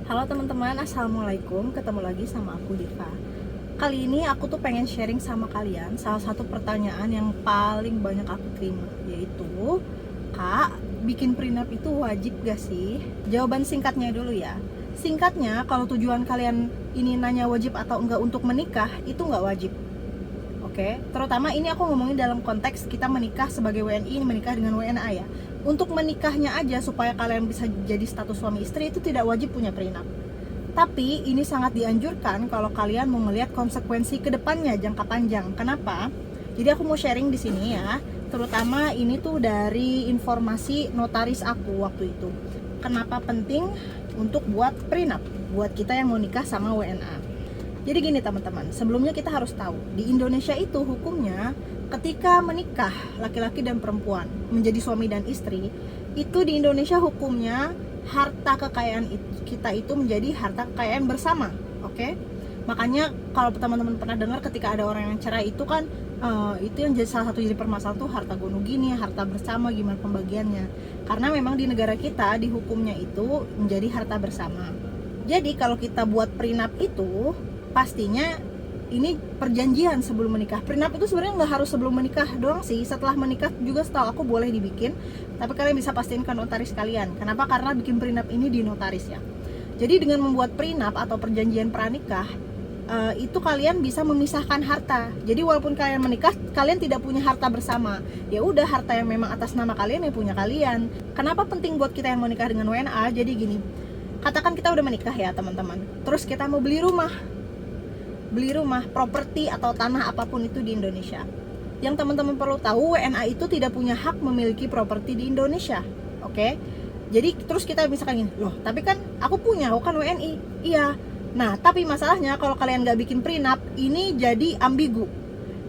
Halo teman-teman, assalamualaikum. Ketemu lagi sama aku Diva. Kali ini aku tuh pengen sharing sama kalian salah satu pertanyaan yang paling banyak aku terima, yaitu, Kak, bikin prenup itu wajib gak sih? Jawaban singkatnya dulu ya. Singkatnya, kalau tujuan kalian ini nanya wajib atau enggak untuk menikah, itu enggak wajib. Oke, terutama ini aku ngomongin dalam konteks kita menikah sebagai WNI, menikah dengan WNA ya. Untuk menikahnya aja supaya kalian bisa jadi status suami istri itu tidak wajib punya prenup. Tapi ini sangat dianjurkan kalau kalian mau melihat konsekuensi kedepannya jangka panjang. Kenapa? Jadi aku mau sharing di sini ya. Terutama ini tuh dari informasi notaris aku waktu itu. Kenapa penting untuk buat prenup buat kita yang mau nikah sama WNA? Jadi gini teman-teman, sebelumnya kita harus tahu, di Indonesia itu hukumnya ketika menikah laki-laki dan perempuan menjadi suami dan istri, itu di Indonesia hukumnya harta kekayaan kita itu menjadi harta kekayaan bersama, oke? Makanya kalau teman-teman pernah dengar ketika ada orang yang cerai itu kan itu yang jadi salah satu jadi permasalahan tuh harta gono gini, harta bersama gimana pembagiannya. Karena memang di negara kita di hukumnya itu menjadi harta bersama. Jadi kalau kita buat prenup itu pastinya ini perjanjian sebelum menikah. Prenup itu sebenarnya nggak harus sebelum menikah doang sih. Setelah menikah juga setahu aku boleh dibikin. Tapi kalian bisa pastiin ke notaris kalian. Kenapa? Karena bikin prenup ini di notaris ya. Jadi dengan membuat prenup atau perjanjian pranikah itu kalian bisa memisahkan harta. Jadi walaupun kalian menikah, kalian tidak punya harta bersama. Ya udah, harta yang memang atas nama kalian ya punya kalian. Kenapa penting buat kita yang mau nikah dengan WNA? Jadi gini, katakan kita udah menikah ya teman-teman. Terus kita mau beli rumah, properti atau tanah apapun itu di Indonesia. Yang teman-teman perlu tahu, WNA itu tidak punya hak memiliki properti di Indonesia. Oke? Jadi terus kita misalkan gini, loh tapi kan aku kan WNI. Iya. Nah tapi masalahnya kalau kalian nggak bikin prenup, ini jadi ambigu.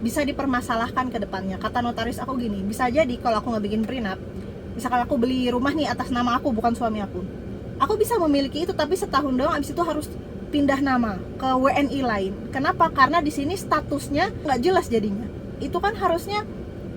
Bisa dipermasalahkan ke depannya. Kata notaris aku gini, bisa jadi kalau aku nggak bikin prenup, misalkan aku beli rumah nih atas nama aku bukan suami aku bisa memiliki itu tapi setahun doang, abis itu harus pindah nama ke WNI lain. Kenapa? Karena di sini statusnya nggak jelas jadinya. Itu kan harusnya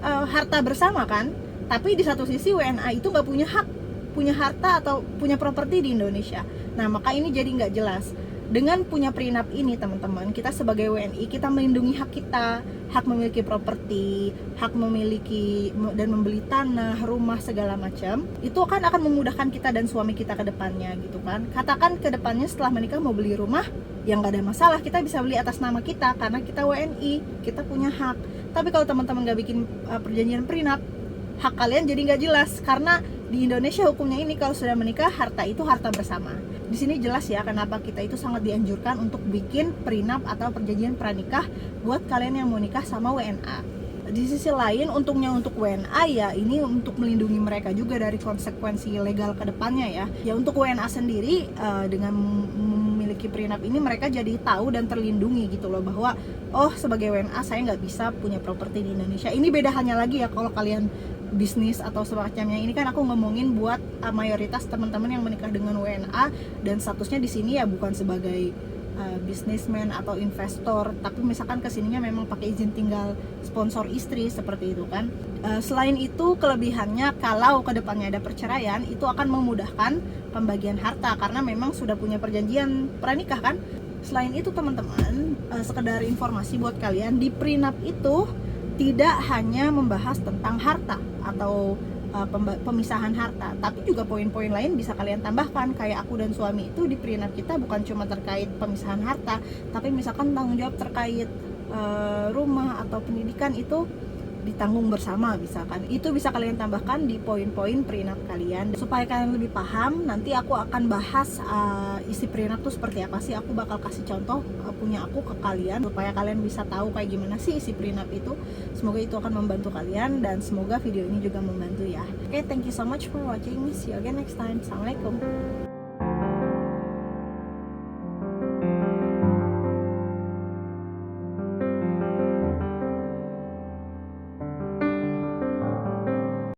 harta bersama kan, tapi di satu sisi WNA itu nggak punya hak, punya harta atau punya properti di Indonesia. Nah maka ini jadi nggak jelas. Dengan punya prenup ini teman-teman, kita sebagai WNI kita melindungi hak kita, hak memiliki properti, hak memiliki dan membeli tanah, rumah segala macam. Itu akan memudahkan kita dan suami kita ke depannya gitu kan. Katakan ke depannya setelah menikah mau beli rumah, yang nggak ada masalah, kita bisa beli atas nama kita karena kita WNI, kita punya hak. Tapi kalau teman-teman nggak bikin perjanjian prenup, hak kalian jadi nggak jelas karena di Indonesia hukumnya ini kalau sudah menikah harta itu harta bersama. Di sini jelas ya kenapa kita itu sangat dianjurkan untuk bikin prenup atau perjanjian pranikah buat kalian yang mau nikah sama WNA. Di sisi lain untungnya untuk WNA ya ini untuk melindungi mereka juga dari konsekuensi legal ke depannya ya. Ya untuk WNA sendiri dengan memiliki prenup ini mereka jadi tahu dan terlindungi gitu loh bahwa oh sebagai WNA saya nggak bisa punya properti di Indonesia. Ini beda halnya lagi ya kalau kalian bisnis atau semacamnya. Ini kan aku ngomongin buat mayoritas teman-teman yang menikah dengan WNA dan statusnya di sini ya bukan sebagai businessman atau investor, tapi misalkan kesininya memang pakai izin tinggal sponsor istri seperti itu kan. Selain itu kelebihannya kalau kedepannya ada perceraian itu akan memudahkan pembagian harta karena memang sudah punya perjanjian pranikah kan. Selain itu teman-teman, sekedar informasi buat kalian, di prenup itu tidak hanya membahas tentang harta atau pemisahan harta, tapi juga poin-poin lain bisa kalian tambahkan. Kayak aku dan suami itu di prenup kita bukan cuma terkait pemisahan harta, tapi misalkan tanggung jawab terkait rumah atau pendidikan itu ditanggung bersama misalkan. Itu bisa kalian tambahkan di poin-poin prenup kalian supaya kalian lebih paham. Nanti aku akan bahas isi prenup tuh seperti apa sih. Aku bakal kasih contoh punya aku ke kalian supaya kalian bisa tahu kayak gimana sih isi prenup itu. Semoga itu akan membantu kalian dan semoga video ini juga membantu ya. Oke, thank you so much for watching. See you again next time. Assalamualaikum.